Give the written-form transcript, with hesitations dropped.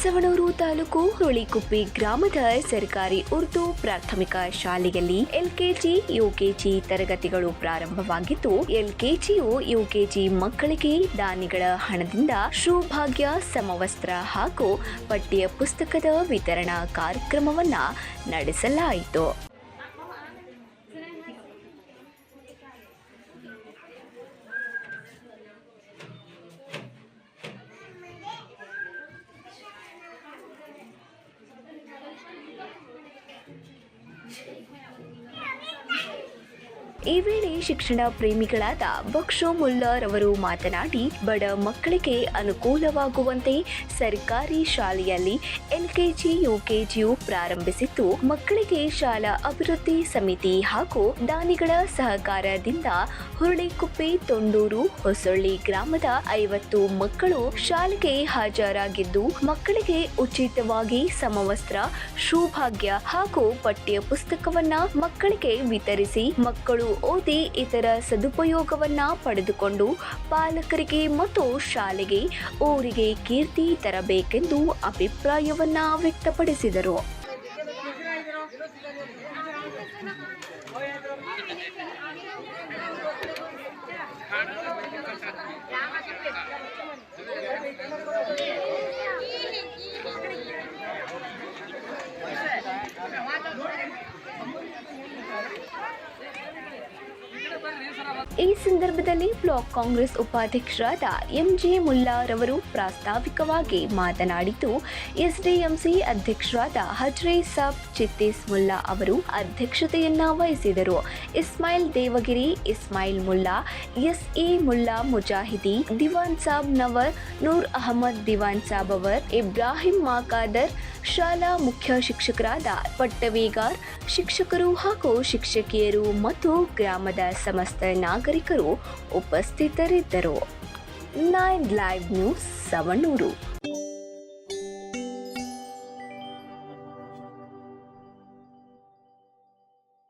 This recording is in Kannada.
ಸವಣೂರು ತಾಲೂಕು ಹುರುಳಿಕುಪ್ಪೆ ಗ್ರಾಮದ ಸರ್ಕಾರಿ ಉರ್ದು ಪ್ರಾಥಮಿಕ ಶಾಲೆಯಲ್ಲಿ ಎಲ್ಕೆಜಿ ಯುಕೆಜಿ ತರಗತಿಗಳು ಪ್ರಾರಂಭವಾಗಿದ್ದು, ಎಲ್ಕೆಜಿಯು ಯುಕೆಜಿ ಮಕ್ಕಳಿಗೆ ದಾನಿಗಳ ಹಣದಿಂದ ಸೌಭಾಗ್ಯ ಸಮವಸ್ತ್ರ ಹಾಗೂ ಪಠ್ಯ ಪುಸ್ತಕದ ವಿತರಣಾ ಕಾರ್ಯಕ್ರಮವನ್ನ ನಡೆಸಲಾಯಿತು. ಈ ವೇಳೆ ಶಿಕ್ಷಣ ಪ್ರೇಮಿಗಳಾದ ಬಕ್ಷೋ ಮುಲ್ಲಾರವರು ಮಾತನಾಡಿ, ಬಡ ಮಕ್ಕಳಿಗೆ ಅನುಕೂಲವಾಗುವಂತೆ ಸರ್ಕಾರಿ ಶಾಲೆಯಲ್ಲಿ ಎಲ್ಕೆಜಿ ಯುಕೆಜಿಯು ಪ್ರಾರಂಭಿಸಿದ್ದು, ಮಕ್ಕಳಿಗೆ ಶಾಲಾ ಅಭಿವೃದ್ಧಿ ಸಮಿತಿ ಹಾಗೂ ದಾನಿಗಳ ಸಹಕಾರದಿಂದ ಹುರುಳಿಕುಪ್ಪೆ ತೊಂಡೂರು ಹೊಸಳ್ಳಿ ಗ್ರಾಮದ 50 ಮಕ್ಕಳು ಶಾಲೆಗೆ ಹಾಜರಾಗಿದ್ದು, ಮಕ್ಕಳಿಗೆ ಉಚಿತವಾಗಿ ಸಮವಸ್ತ್ರ, ಸೌಭಾಗ್ಯ ಹಾಗೂ ಪಠ್ಯ ಪುಸ್ತಕವನ್ನ ಮಕ್ಕಳಿಗೆ ವಿತರಿಸಿ ಮಕ್ಕಳು ಓದಿ ಇತರ ಸದುಪಯೋಗವನ್ನ ಪಡೆದುಕೊಂಡು ಪಾಲಕರಿಗೆ ಮತ್ತು ಶಾಲೆಗೆ ಊರಿಗೆ ಕೀರ್ತಿ ತರಬೇಕೆಂದು ಅಭಿಪ್ರಾಯವನ್ನ ವ್ಯಕ್ತಪಡಿಸಿದರು. ಈ ಸಂದರ್ಭದಲ್ಲಿ ಬ್ಲಾಕ್ ಕಾಂಗ್ರೆಸ್ ಉಪಾಧ್ಯಕ್ಷರಾದ ಎಂಜೆ ಮುಲ್ಲಾರವರು ಪ್ರಾಸ್ತಾವಿಕವಾಗಿ ಮಾತನಾಡಿದ್ದು, ಎಸ್ಡಿಎಂಸಿ ಅಧ್ಯಕ್ಷರಾದ ಹಜ್ರೆ ಸಾಬ್ ಚಿತ್ತೀಸ್ ಮುಲ್ಲಾ ಅವರು ಅಧ್ಯಕ್ಷತೆಯನ್ನ ವಹಿಸಿದರು. ಇಸ್ಮಾಯಿಲ್ ದೇವಗಿರಿ, ಇಸ್ಮಾಯಿಲ್ ಮುಲ್ಲಾ, ಎಸ್ಎ ಮುಲ್ಲಾ ಮುಜಾಹಿದಿ, ದಿವಾನ್ ಸಾಬ್ ನವರ್, ನೂರ್ ಅಹಮದ್ ದಿವಾನ್ ಸಾಬ್ ಅವರ್, ಇಬ್ರಾಹಿಂ ಮಾಕಾದರ್, ಶಾಲಾ ಮುಖ್ಯ ಶಿಕ್ಷಕರಾದ ಪಟ್ಟವೇಗಾರ್, ಶಿಕ್ಷಕರು ಹಾಗೂ ಶಿಕ್ಷಕಿಯರು ಮತ್ತು ಗ್ರಾಮದ ಸಮಸ್ತ ನಾಗರಿಕರು ಉಪಸ್ಥಿತರಿದ್ದರು. 9 ಲೈವ್ ನ್ಯೂಸ್ ಸವಣೂರು.